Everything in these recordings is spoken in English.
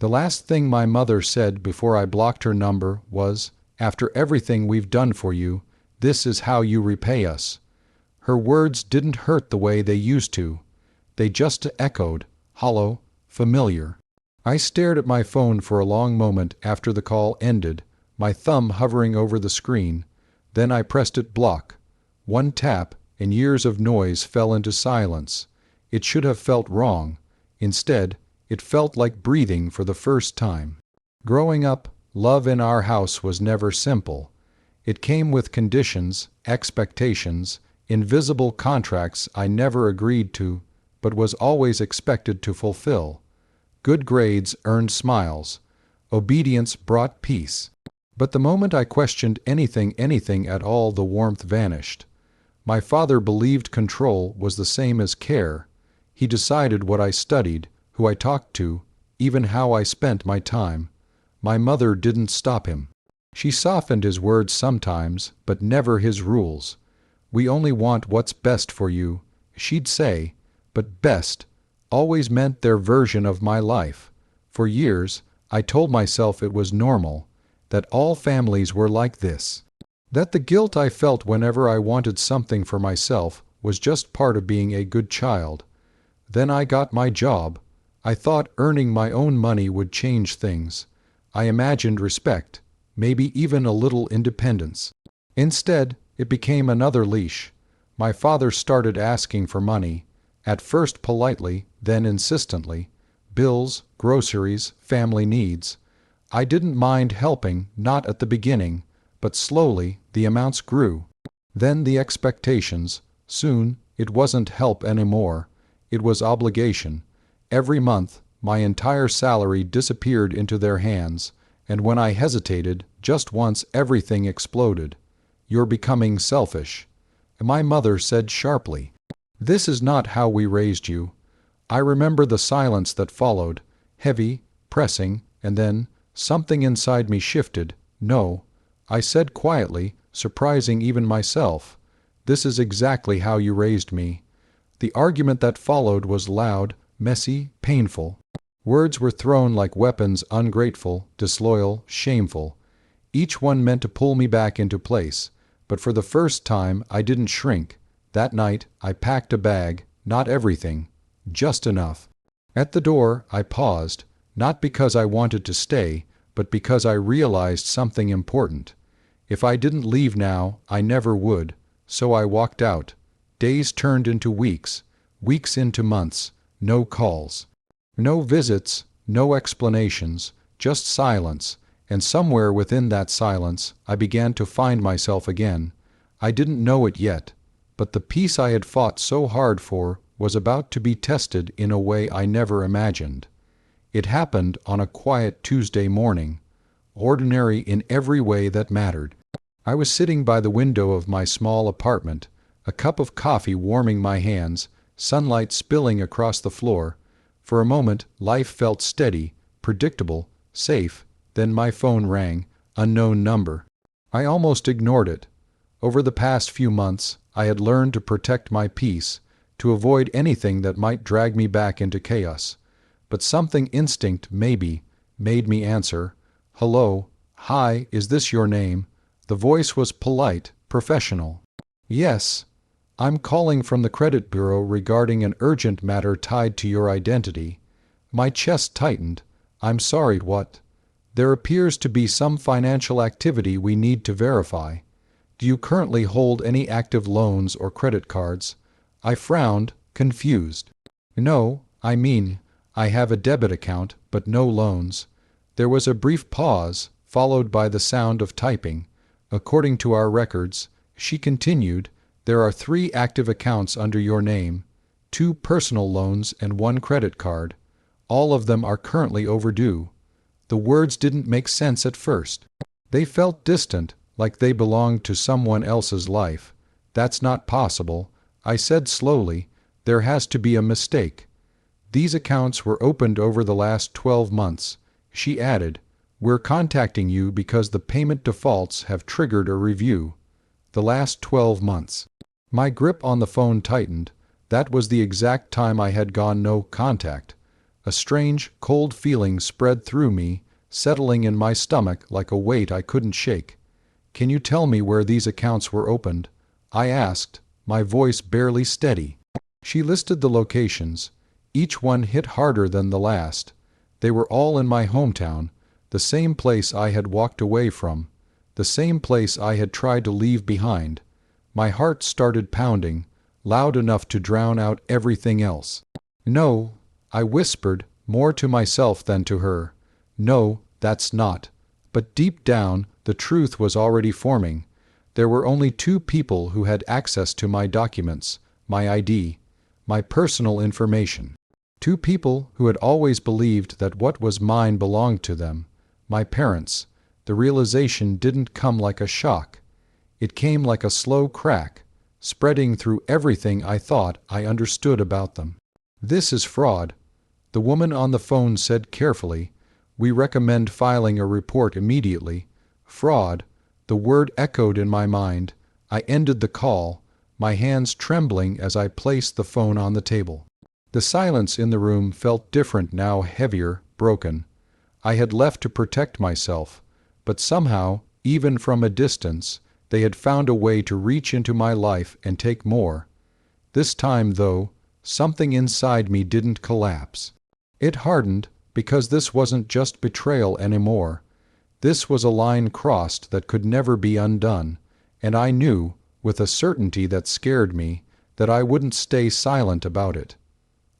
The last thing my mother said before I blocked her number was, "After everything we've done for you, this is how you repay us." Her words didn't hurt the way they used to. They just echoed, hollow, familiar. I stared at my phone for a long moment after the call ended, my thumb hovering over the screen. Then I pressed it block. One tap, and years of noise fell into silence. It should have felt wrong. Instead, it felt like breathing for the first time. Growing up, love in our house was never simple. It came with conditions, expectations, invisible contracts I never agreed to, but was always expected to fulfill. Good grades earned smiles. Obedience brought peace. But the moment I questioned anything at all, the warmth vanished. My father believed control was the same as care. He decided what I studied, who I talked to, even how I spent my time. My mother didn't stop him. She softened his words sometimes, but never his rules. "We only want what's best for you," she'd say, but best always meant their version of my life. For years, I told myself it was normal, that all families were like this. That the guilt I felt whenever I wanted something for myself was just part of being a good child. Then I got my job. I thought earning my own money would change things. I imagined respect, maybe even a little independence. Instead, it became another leash. My father started asking for money, at first politely, then insistently. Bills, groceries, family needs. I didn't mind helping, not at the beginning, but slowly the amounts grew. Then the expectations. Soon, it wasn't help anymore. It was obligation. Every month, my entire salary disappeared into their hands, and when I hesitated, just once everything exploded. "You're becoming selfish," my mother said sharply. "This is not how we raised you." I remember the silence that followed, heavy, pressing, and then something inside me shifted. "No," I said quietly, surprising even myself. "This is exactly how you raised me." The argument that followed was loud, messy, painful. Words were thrown like weapons, ungrateful, disloyal, shameful. Each one meant to pull me back into place. But for the first time, I didn't shrink. That night, I packed a bag, not everything, just enough. At the door, I paused, not because I wanted to stay, but because I realized something important. If I didn't leave now, I never would. So I walked out. Days turned into weeks, weeks into months. No calls. No visits, no explanations, just silence. And somewhere within that silence, I began to find myself again. I didn't know it yet, but the peace I had fought so hard for was about to be tested in a way I never imagined. It happened on a quiet Tuesday morning, ordinary in every way that mattered. I was sitting by the window of my small apartment, a cup of coffee warming my hands, sunlight spilling across the floor. For a moment, life felt steady, predictable, safe. Then my phone rang, unknown number. I almost ignored it. Over the past few months, I had learned to protect my peace, to avoid anything that might drag me back into chaos. But something instinct, maybe, made me answer. "Hello, hi, is this your name?" The voice was polite, professional. "Yes. I'm calling from the credit bureau regarding an urgent matter tied to your identity." My chest tightened. "I'm sorry, what?" "There appears to be some financial activity we need to verify. Do you currently hold any active loans or credit cards?" I frowned, confused. "No, I mean, I have a debit account, but no loans." There was a brief pause, followed by the sound of typing. "According to our records," she continued, "there are 3 active accounts under your name, 2 personal loans and 1 credit card. All of them are currently overdue." The words didn't make sense at first. They felt distant, like they belonged to someone else's life. "That's not possible," I said slowly. "There has to be a mistake." "These accounts were opened over the last 12 months. She added, "We're contacting you because the payment defaults have triggered a review." The last 12 months. My grip on the phone tightened. That was the exact time I had gone no contact. A strange, cold feeling spread through me, settling in my stomach like a weight I couldn't shake. "Can you tell me where these accounts were opened?" I asked, my voice barely steady. She listed the locations. Each one hit harder than the last. They were all in my hometown, the same place I had walked away from, the same place I had tried to leave behind. My heart started pounding, loud enough to drown out everything else. "No," I whispered, more to myself than to her. "No, that's not." But deep down, the truth was already forming. There were only two people who had access to my documents, my ID, my personal information. Two people who had always believed that what was mine belonged to them, my parents. The realization didn't come like a shock. It came like a slow crack, spreading through everything I thought I understood about them. "This is fraud," the woman on the phone said carefully. "We recommend filing a report immediately." Fraud, the word echoed in my mind. I ended the call, my hands trembling as I placed the phone on the table. The silence in the room felt different now, heavier, broken. I had left to protect myself, but somehow, even from a distance, they had found a way to reach into my life and take more. This time, though, something inside me didn't collapse. It hardened, because this wasn't just betrayal anymore. This was a line crossed that could never be undone, and I knew, with a certainty that scared me, that I wouldn't stay silent about it.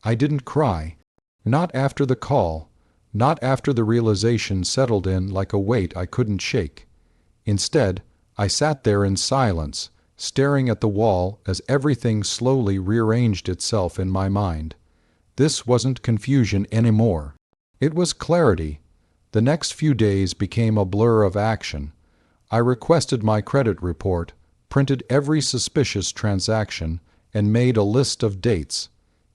I didn't cry. Not after the call, not after the realization settled in like a weight I couldn't shake. Instead, I sat there in silence, staring at the wall as everything slowly rearranged itself in my mind. This wasn't confusion anymore. It was clarity. The next few days became a blur of action. I requested my credit report, printed every suspicious transaction, and made a list of dates,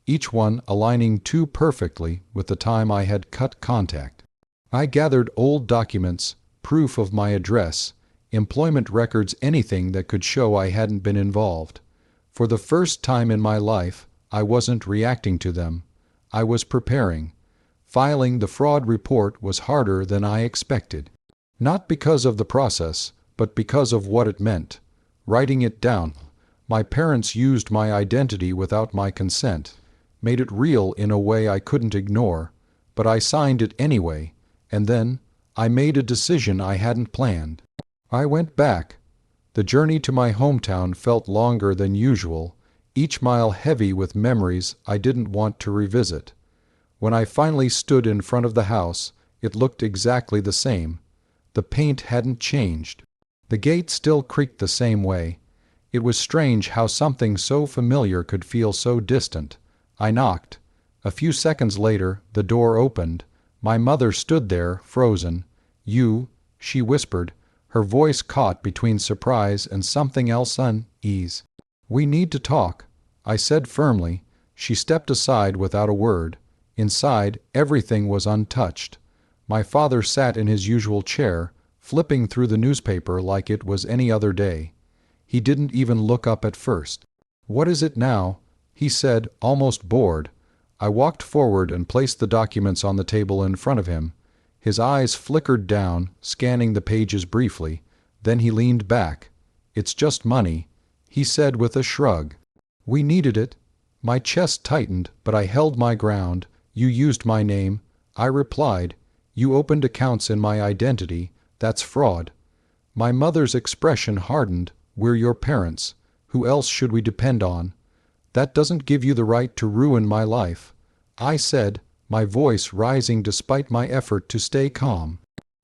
each one aligning too perfectly with the time I had cut contact. I gathered old documents, proof of my address, employment records, anything that could show I hadn't been involved. For the first time in my life, I wasn't reacting to them. I was preparing. Filing the fraud report was harder than I expected. Not because of the process, but because of what it meant. Writing it down. My parents used my identity without my consent, made it real in a way I couldn't ignore, but I signed it anyway, and then I made a decision I hadn't planned. I went back. The journey to my hometown felt longer than usual, each mile heavy with memories I didn't want to revisit. When I finally stood in front of the house, it looked exactly the same. The paint hadn't changed. The gate still creaked the same way. It was strange how something so familiar could feel so distant. I knocked. A few seconds later, the door opened. My mother stood there, frozen. "You," she whispered, her voice caught between surprise and something else, unease. "We need to talk," I said firmly. She stepped aside without a word. Inside, everything was untouched. My father sat in his usual chair, flipping through the newspaper like it was any other day. He didn't even look up at first. "What is it now?" he said, almost bored. I walked forward and placed the documents on the table in front of him. His eyes flickered down, scanning the pages briefly. Then he leaned back. "It's just money," he said with a shrug. "We needed it." My chest tightened, but I held my ground. "You used my name," I replied. "You opened accounts in my identity. That's fraud." My mother's expression hardened. "We're your parents. Who else should we depend on?" "That doesn't give you the right to ruin my life," I said, my voice rising despite my effort to stay calm.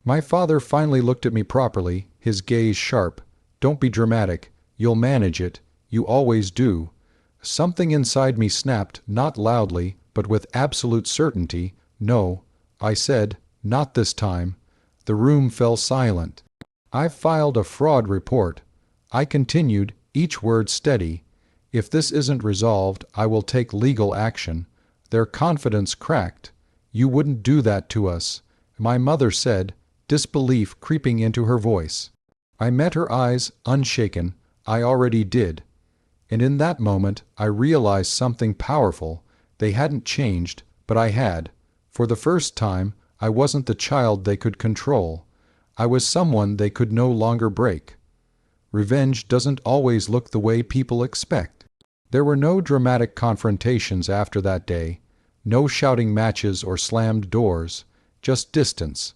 My father finally looked at me properly, his gaze sharp. "Don't be dramatic. You'll manage it. You always do." Something inside me snapped, not loudly, but with absolute certainty. "No," I said, "not this time." The room fell silent. "I've filed a fraud report," I continued, each word steady. "If this isn't resolved, I will take legal action." Their confidence cracked. "You wouldn't do that to us," my mother said, disbelief creeping into her voice. I met her eyes, unshaken. "I already did." And in that moment, I realized something powerful. They hadn't changed, but I had. For the first time, I wasn't the child they could control. I was someone they could no longer break. Revenge doesn't always look the way people expect. There were no dramatic confrontations after that day, no shouting matches or slammed doors, just distance.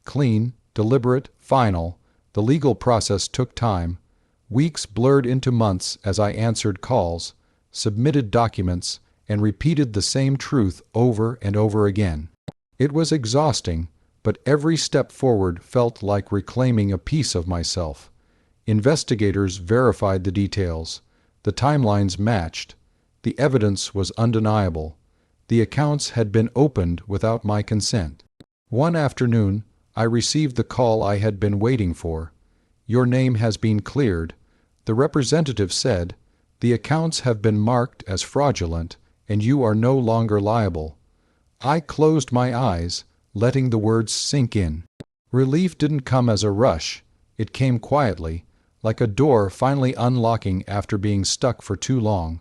Clean, deliberate, final. The legal process took time. Weeks blurred into months as I answered calls, submitted documents, and repeated the same truth over and over again. It was exhausting, but every step forward felt like reclaiming a piece of myself. Investigators verified the details. The timelines matched. The evidence was undeniable. The accounts had been opened without my consent. One afternoon, I received the call I had been waiting for. "Your name has been cleared," the representative said. "The accounts have been marked as fraudulent, and you are no longer liable." I closed my eyes, letting the words sink in. Relief didn't come as a rush. It came quietly, like a door finally unlocking after being stuck for too long.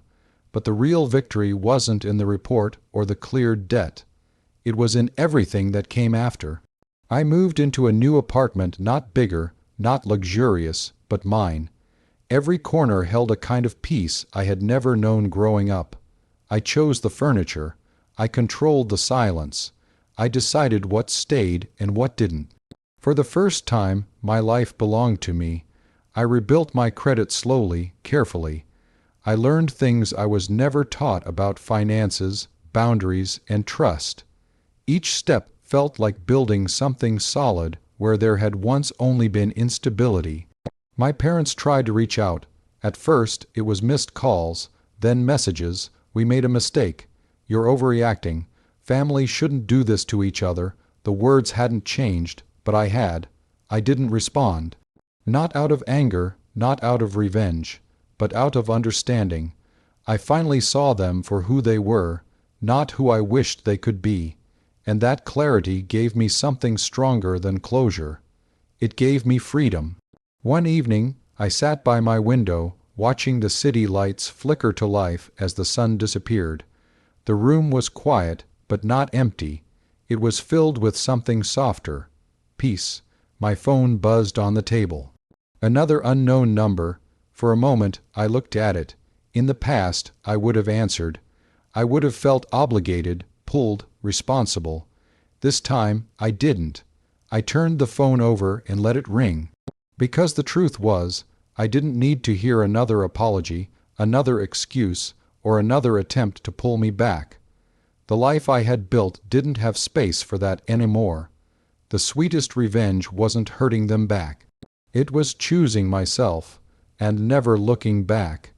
But the real victory wasn't in the report or the cleared debt. It was in everything that came after. I moved into a new apartment, not bigger, not luxurious, but mine. Every corner held a kind of peace I had never known growing up. I chose the furniture. I controlled the silence. I decided what stayed and what didn't. For the first time, my life belonged to me. I rebuilt my credit slowly, carefully. I learned things I was never taught about finances, boundaries, and trust. Each step felt like building something solid where there had once only been instability. My parents tried to reach out. At first, it was missed calls, then messages. "We made a mistake. You're overreacting. Family shouldn't do this to each other." The words hadn't changed, but I had. I didn't respond. Not out of anger, not out of revenge, but out of understanding. I finally saw them for who they were, not who I wished they could be. And that clarity gave me something stronger than closure. It gave me freedom. One evening, I sat by my window, watching the city lights flicker to life as the sun disappeared. The room was quiet, but not empty. It was filled with something softer. Peace. My phone buzzed on the table. Another unknown number. For a moment, I looked at it. In the past, I would have answered. I would have felt obligated, pulled, responsible. This time, I didn't. I turned the phone over and let it ring. Because the truth was, I didn't need to hear another apology, another excuse, or another attempt to pull me back. The life I had built didn't have space for that anymore. The sweetest revenge wasn't hurting them back. It was choosing myself, and never looking back.